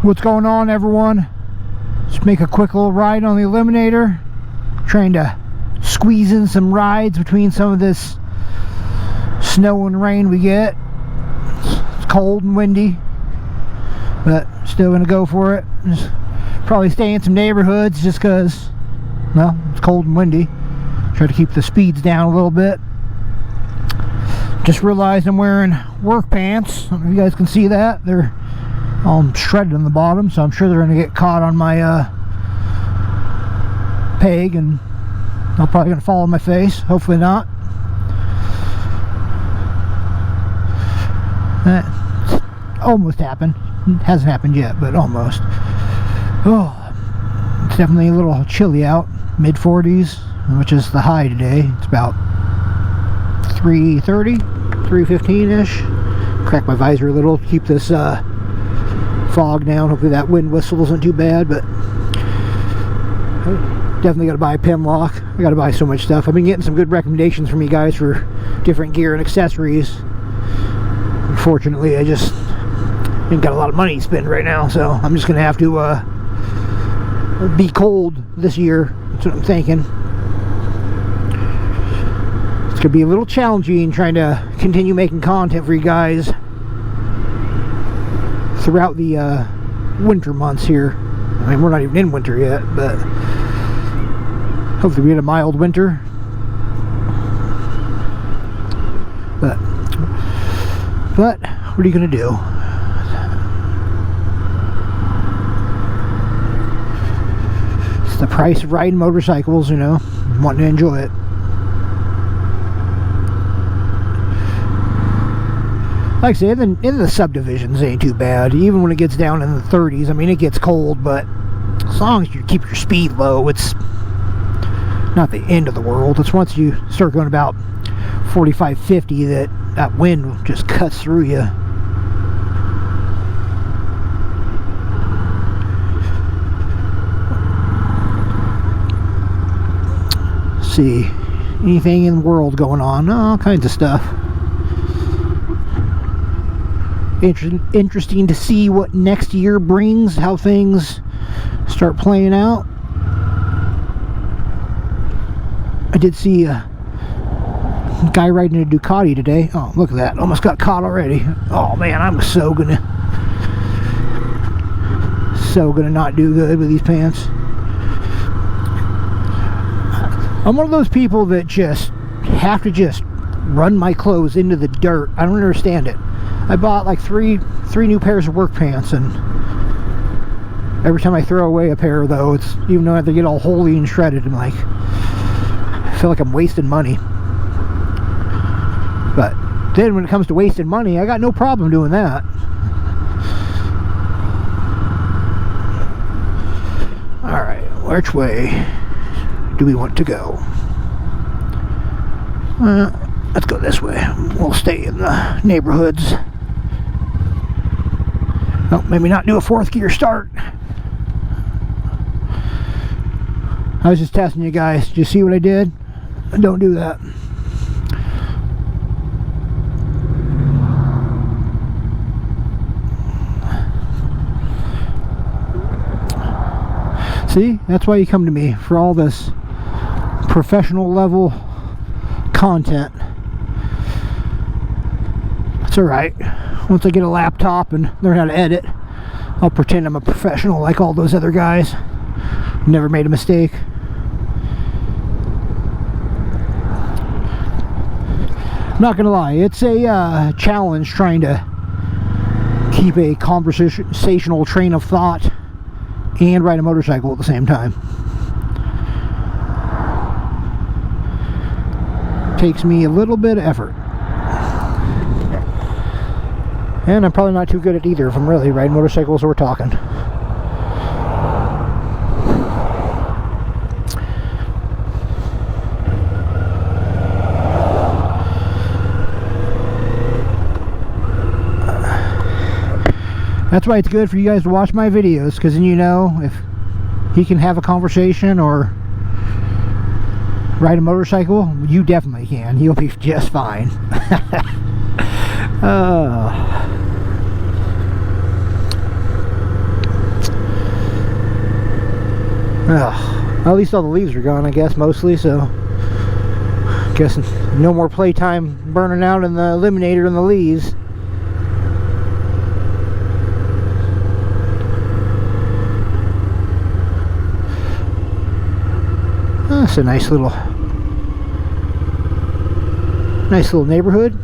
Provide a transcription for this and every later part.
What's going on, everyone? Just make a quick little ride on the Eliminator, trying to squeeze in some rides between some of this snow and rain we get. It's cold and windy, but still gonna go for it. Just probably stay in some neighborhoods just because, well, it's cold and windy. Try to keep the speeds down a little bit. Just realized I'm wearing work pants. I don't know if you guys can see that. They're all shredded on the bottom, so I'm sure they're going to get caught on my peg, and they're probably going to fall on my face. Hopefully not. That almost happened. It hasn't happened yet, but almost. Oh, it's definitely a little chilly out. Mid-40s, which is the high today. It's about 3:30, 3:15-ish. Crack my visor a little to keep this fog down. Hopefully that wind whistle isn't too bad, but definitely got to buy a pin lock. I got to buy so much stuff. I've been getting some good recommendations from you guys for different gear and accessories. Unfortunately, I just ain't got a lot of money to spend right now, so I'm just going to have to be cold this year. That's what I'm thinking. It's going to be a little challenging trying to continue making content for you guys throughout the winter months here. I mean, we're not even in winter yet, but hopefully we get a mild winter. But what are you gonna do? It's the price of riding motorcycles, you know, wanting to enjoy it. Like I said, in the subdivisions ain't too bad. Even when it gets down in the 30s, I mean, it gets cold, but as long as you keep your speed low, it's not the end of the world. It's once you start going about 45, 50 that wind just cuts through you. Let's see, anything in the world going on? All kinds of stuff. Interesting to see what next year brings, how things start playing out. I did see a guy riding a Ducati today. Oh, look at that. Almost got caught already. Oh man, I'm so gonna not do good with these pants. I'm one of those people that just have to just run my clothes into the dirt. I don't understand it. I bought like three new pairs of work pants, and every time I throw away a pair, though, it's, even though they get all holey and shredded, I'm like, I feel like I'm wasting money. But then when it comes to wasting money, I got no problem doing that. Alright, which way do we want to go? Let's go this way. We'll stay in the neighborhoods. Oh, maybe not do a fourth gear start. I was just testing you guys. Did you see what I did? Don't do that. See? That's why you come to me, for all this professional level content. It's alright. Once I get a laptop and learn how to edit, I'll pretend I'm a professional like all those other guys. Never made a mistake. I'm not gonna lie, it's a challenge trying to keep a conversational train of thought and ride a motorcycle at the same time. Takes me a little bit of effort. And I'm probably not too good at either if I'm really riding motorcycles or talking. That's why it's good for you guys to watch my videos, because then you know if he can have a conversation or ride a motorcycle, you definitely can. He'll be just fine. At least all the leaves are gone, I guess, mostly, so guess no more playtime burning out in the Eliminator and the leaves. That's a nice little neighborhood.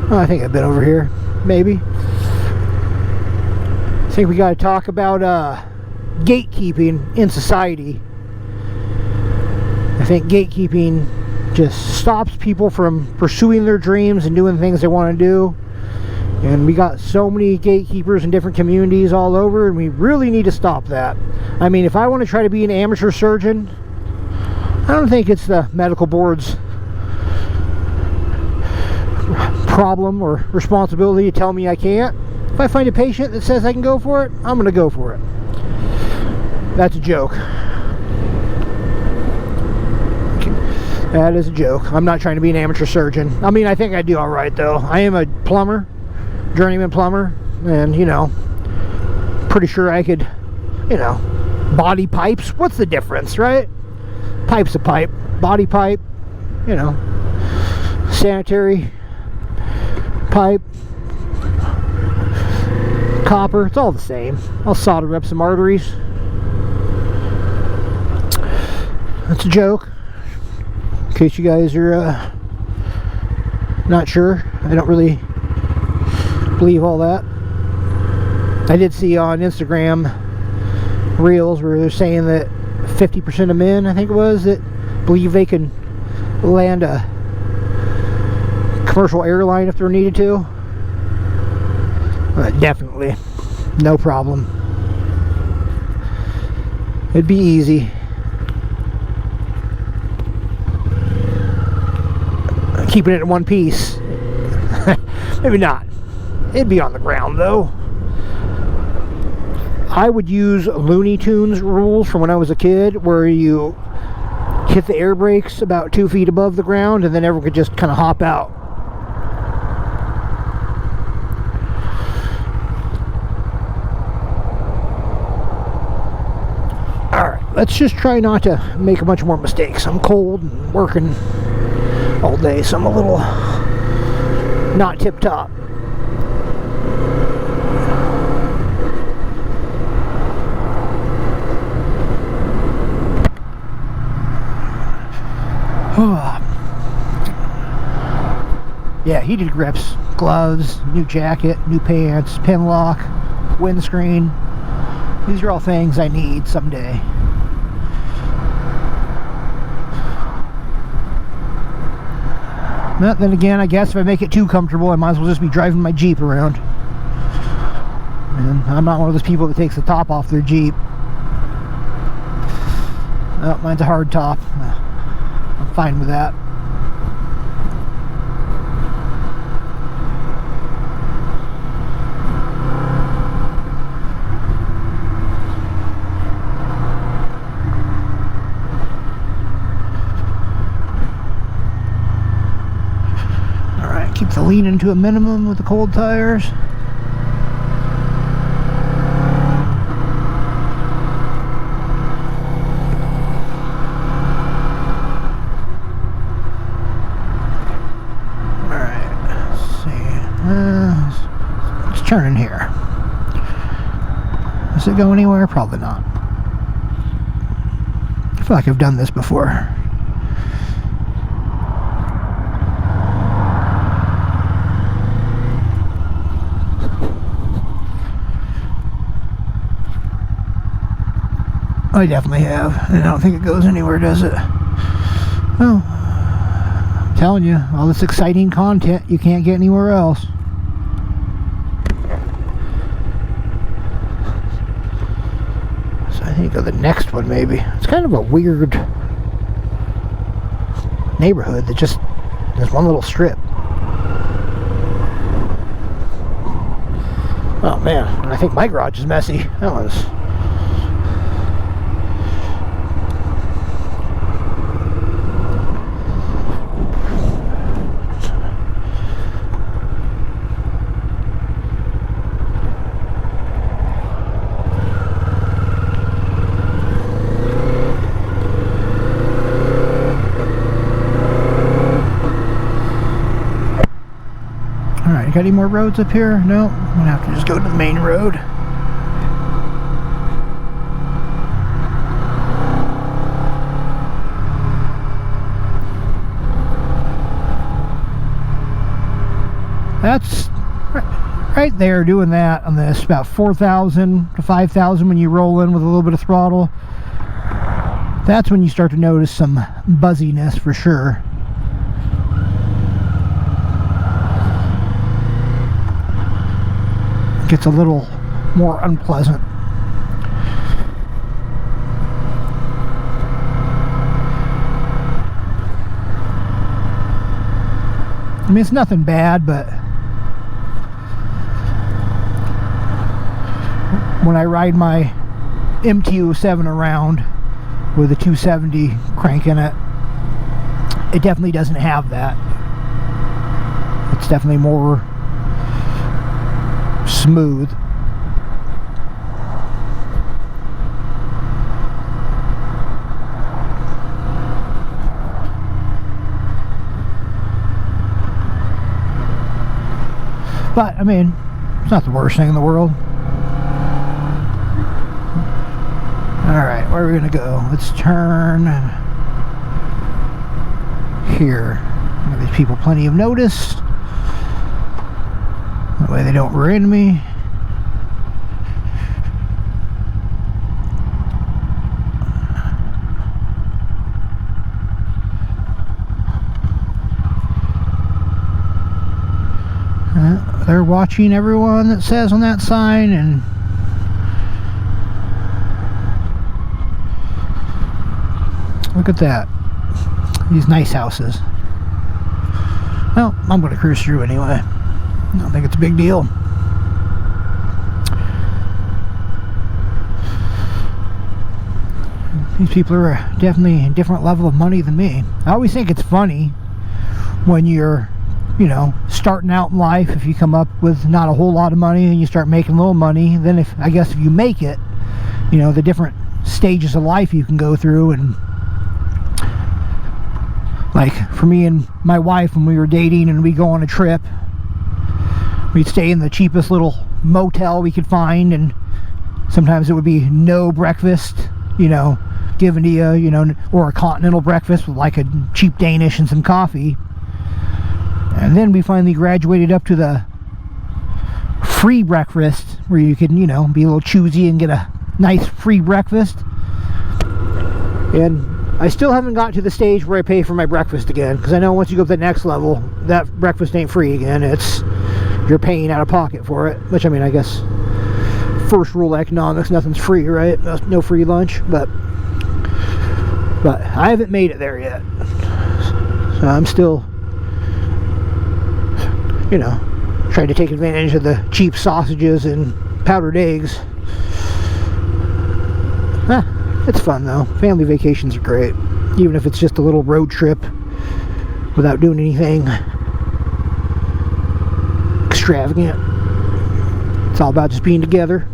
Oh, I think I've been over here, maybe. I think we got to talk about gatekeeping in society. I think gatekeeping just stops people from pursuing their dreams and doing things they want to do. And we got so many gatekeepers in different communities all over, and we really need to stop that. I mean, if I want to try to be an amateur surgeon, I don't think it's the medical board's problem or responsibility to tell me I can't. If I find a patient that says I can go for it, I'm going to go for it. That's a joke. That is a joke. I'm not trying to be an amateur surgeon. I mean, I think I do all right, though. I am a plumber, journeyman plumber, and, you know, pretty sure I could, you know, body pipes. What's the difference, right? Pipe's a pipe. Body pipe, you know, sanitary pipe, copper, it's all the same. I'll solder up some arteries. That's a joke, in case you guys are not sure. I don't really believe all that. I did see on Instagram reels where they're saying that 50% of men, I think it was, that believe they can land a commercial airline if they're needed to. Definitely, no problem. It'd be easy. Keeping it in one piece. Maybe not. It'd be on the ground though. I would use Looney Tunes rules from when I was a kid, where you hit the air brakes about 2 feet above the ground and then everyone could just kind of hop out. Alright, let's just try not to make a bunch more mistakes. I'm cold and working all day, so I'm a little not tip-top. Yeah, heated grips, gloves, new jacket, new pants, pin lock, windscreen. These are all things I need someday. But then again, I guess if I make it too comfortable, I might as well just be driving my Jeep around. And I'm not one of those people that takes the top off their Jeep. Oh, mine's a hard top. I'm fine with that. Keep the leaning to a minimum with the cold tires. Alright, let's see. Let's turn in here. Does it go anywhere? Probably not. I feel like I've done this before. I definitely have, and I don't think it goes anywhere, does it? Well, I'm telling you, all this exciting content you can't get anywhere else. So I think of the next one, maybe. It's kind of a weird neighborhood that just, there's one little strip. Oh man, I think my garage is messy. That was... Got any more roads up here? No, I'm gonna have to just go to the main road. That's right there doing that on this, about 4,000 to 5,000 when you roll in with a little bit of throttle. That's when you start to notice some buzziness for sure. It gets a little more unpleasant. I mean, it's nothing bad, but when I ride my MT-07 around with a 270 crank in it, it definitely doesn't have that. It's definitely more smooth. But I mean, it's not the worst thing in the world. Alright, where are we gonna go? Let's turn here. Give these people plenty of notice. That way they don't rear into me. They're watching everyone that says on that sign, and look at that. These nice houses. Well, I'm going to cruise through anyway. I don't think it's a big deal. These people are definitely a different level of money than me. I always think it's funny when you're, you know, starting out in life. If you come up with not a whole lot of money and you start making a little money, then if you make it, you know, the different stages of life you can go through. And like for me and my wife, when we were dating and we go on a trip, we'd stay in the cheapest little motel we could find, and sometimes it would be no breakfast, you know, given to you, you know, or a continental breakfast with like a cheap Danish and some coffee. And then we finally graduated up to the free breakfast, where you can, you know, be a little choosy and get a nice free breakfast. And I still haven't got to the stage where I pay for my breakfast again, because I know once you go to the next level, that breakfast ain't free again. You're paying out of pocket for it, which, I mean, I guess first rule of economics, nothing's free, right? No free lunch, but I haven't made it there yet. So I'm still, you know, trying to take advantage of the cheap sausages and powdered eggs. It's fun though. Family vacations are great, even if it's just a little road trip without doing anything extravagant. It's all about just being together.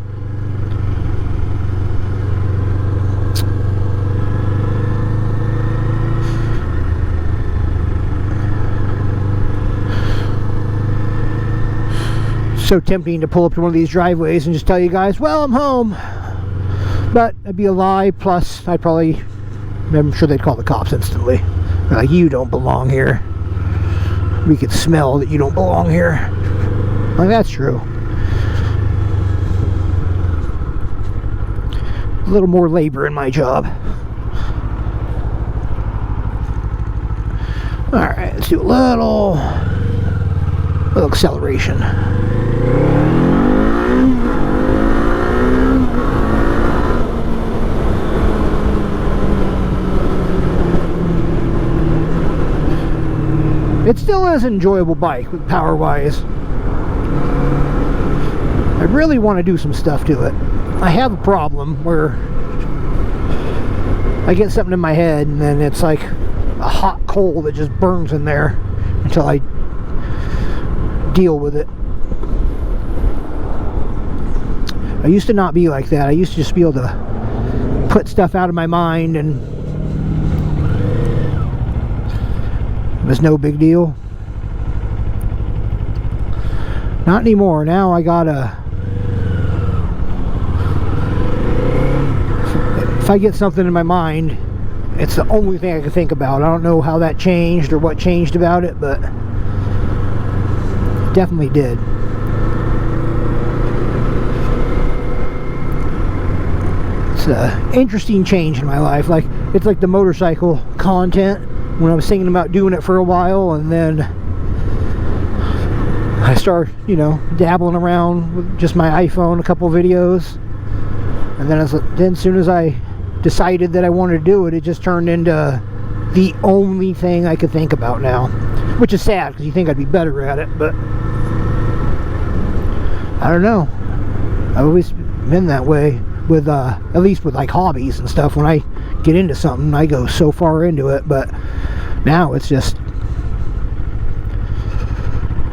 So tempting to pull up to one of these driveways and just tell you guys, well, I'm home. But that'd be a lie. Plus, I'm sure they'd call the cops instantly. They're like, you don't belong here. We could smell that you don't belong here. Like, that's true. A little more labor in my job. Alright, let's do a little acceleration. It still is an enjoyable bike with power wise. I really want to do some stuff to it. I have a problem where I get something in my head and then it's like a hot coal that just burns in there until I deal with it. I used to not be like that. I used to just be able to put stuff out of my mind and it was no big deal. Not anymore. Now I gotta, if I get something in my mind, it's the only thing I can think about. I don't know how that changed or what changed about it, but it definitely did. It's an interesting change in my life. Like, it's like the motorcycle content when I was thinking about doing it for a while, and then I start, you know, dabbling around with just my iPhone, a couple videos, and then as soon as I decided that I wanted to do it, it just turned into the only thing I could think about now, which is sad because you think I'd be better at it, but I don't know. I've always been that way with at least with like hobbies and stuff. When I get into something, I go so far into it, but now it's just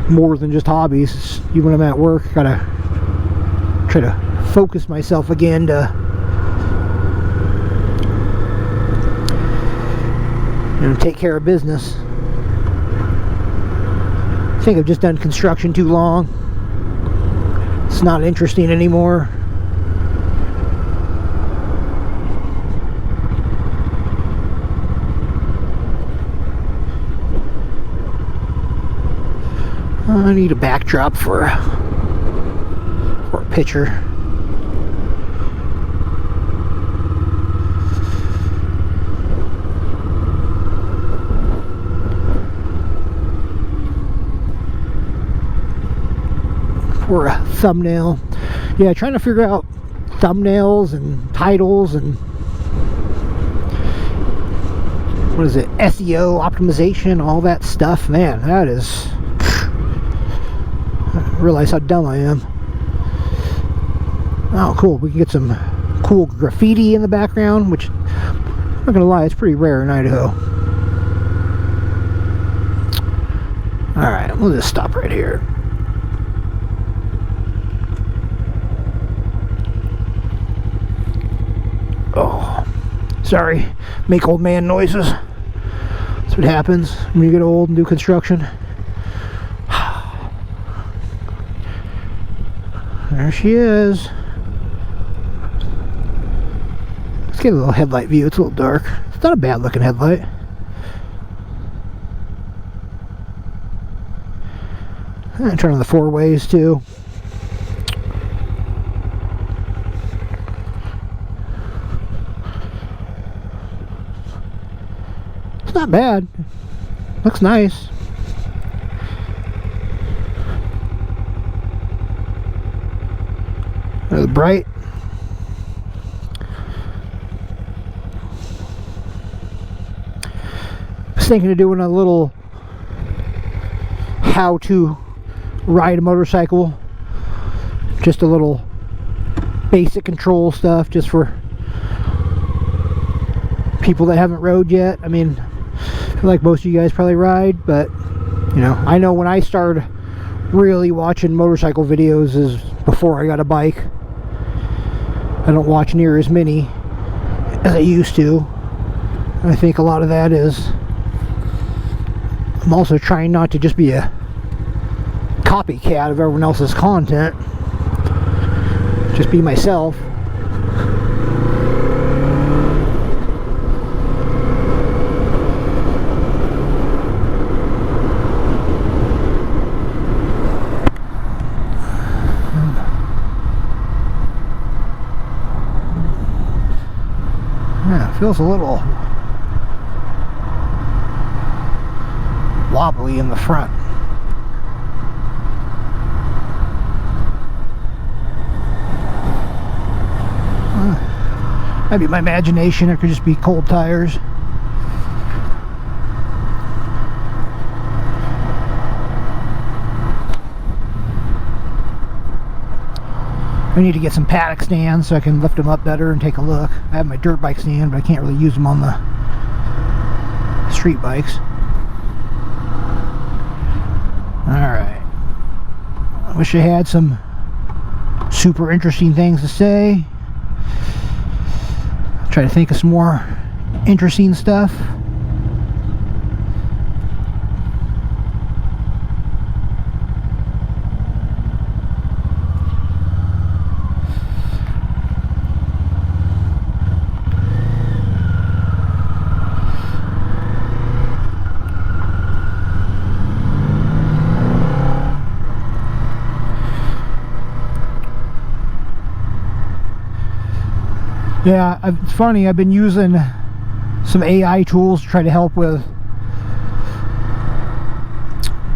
more than just hobbies. It's, even when I'm at work, gotta try to focus myself again to, you know, take care of business. I think I've just done construction too long. It's not interesting anymore. I need a backdrop for a picture. For a thumbnail. Yeah, trying to figure out thumbnails and titles and what is it, SEO optimization, all that stuff. Man, that is, I realize how dumb I am. Oh, cool. We can get some cool graffiti in the background, which, I'm not gonna lie, it's pretty rare in Idaho. Alright, we'll just stop right here. Oh, sorry. Make old man noises. That's what happens when you get old and do construction. There she is. Let's get a little headlight view. It's a little dark. It's not a bad looking headlight. And turn on the 4 ways too. It's not bad. Looks nice. There's the bright. I was thinking of doing a little how to ride a motorcycle. Just a little basic control stuff just for people that haven't rode yet. I mean, I feel like most of you guys probably ride, but you know, I know when I started really watching motorcycle videos is before I got a bike. I don't watch near as many as I used to. I think a lot of that is I'm also trying not to just be a copycat of everyone else's content. Just be myself. Yeah, it feels a little wobbly in the front. Might be my imagination, it could just be cold tires. I need to get some paddock stands so I can lift them up better and take a look. I have my dirt bike stand, but I can't really use them on the street bikes. Alright. I wish I had some super interesting things to say. I'll try to think of some more interesting stuff. Yeah, it's funny, I've been using some AI tools to try to help with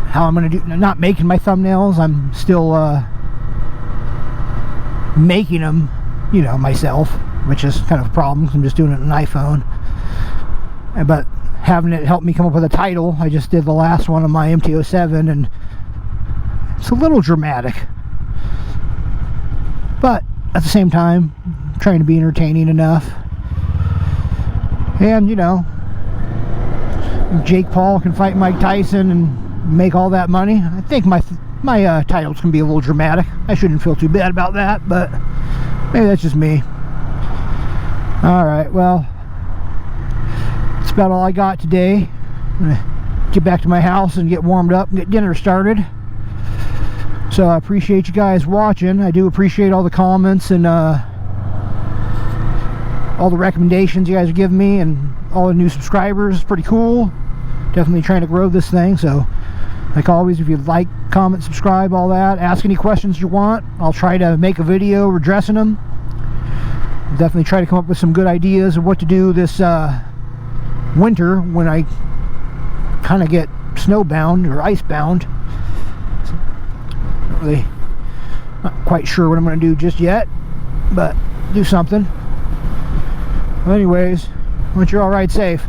how I'm going to do, not making my thumbnails, I'm still making them, you know, myself, which is kind of a problem because I'm just doing it on an iPhone. But having it help me come up with a title, I just did the last one on my MT-07, and it's a little dramatic. But at the same time, I'm trying to be entertaining enough. And, you know, if Jake Paul can fight Mike Tyson and make all that money, I think my titles can be a little dramatic. I shouldn't feel too bad about that, but maybe that's just me. Alright, well, that's about all I got today. I'm gonna get back to my house and get warmed up and get dinner started. So I appreciate you guys watching. I do appreciate all the comments and all the recommendations you guys are giving me, and all the new subscribers. It's pretty cool. Definitely trying to grow this thing. So like always, if you like, comment, subscribe, all that, ask any questions you want. I'll try to make a video addressing them. Definitely try to come up with some good ideas of what to do this winter when I kind of get snowbound or icebound. Not quite sure what I'm going to do just yet, but do something. Well, anyways, I want you all ride safe.